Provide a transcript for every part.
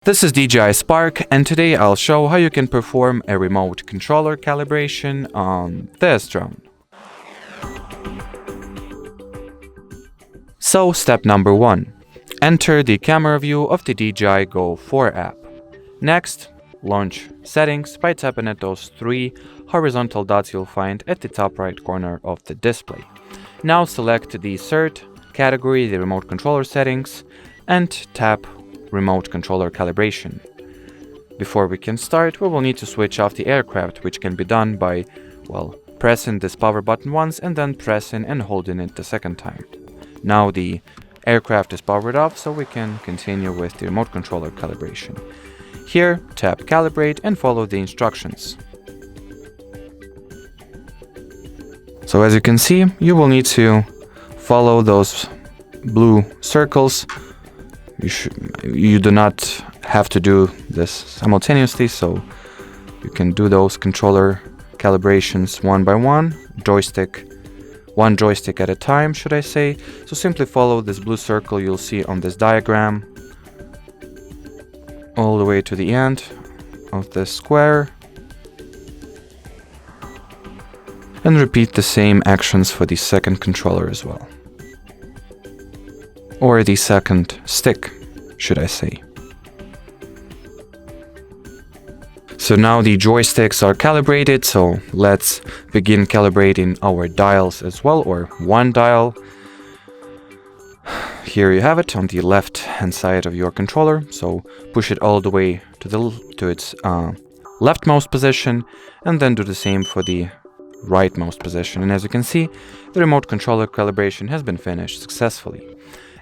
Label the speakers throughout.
Speaker 1: This is DJI Spark, and today I'll show how you can perform a remote controller calibration on this drone. So, step number 1. Enter the camera view of the DJI Go 4 app. Next, launch Settings by tapping at those 3 horizontal dots you'll find at the top right corner of the display. Now select the cert category, the remote controller settings, and tap Remote Controller Calibration. Before we can start, we will need to switch off the aircraft, which can be done by, pressing this power button once and then pressing and holding it the second time. Now the aircraft is powered off, so we can continue with the remote controller calibration. Here, tap Calibrate and follow the instructions. So as you can see, you will need to follow those blue circles. You do not have to do this simultaneously, so you can do those controller calibrations one by one, one joystick at a time, should I say. So simply follow this blue circle you'll see on this diagram all the way to the end of this square, and repeat the same actions for the second controller as well. Or the second stick, should I say. So now the joysticks are calibrated, so let's begin calibrating our dials as well, or one dial. Here you have it on the left hand side of your controller, so push it all the way to its leftmost position, and then do the same for the rightmost position. And as you can see, the remote controller calibration has been finished successfully.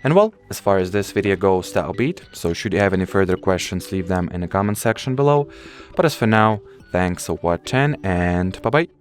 Speaker 1: And as far as this video goes, that'll be it. So should you have any further questions, leave them in the comment section below. But as for now, thanks for watching and bye bye.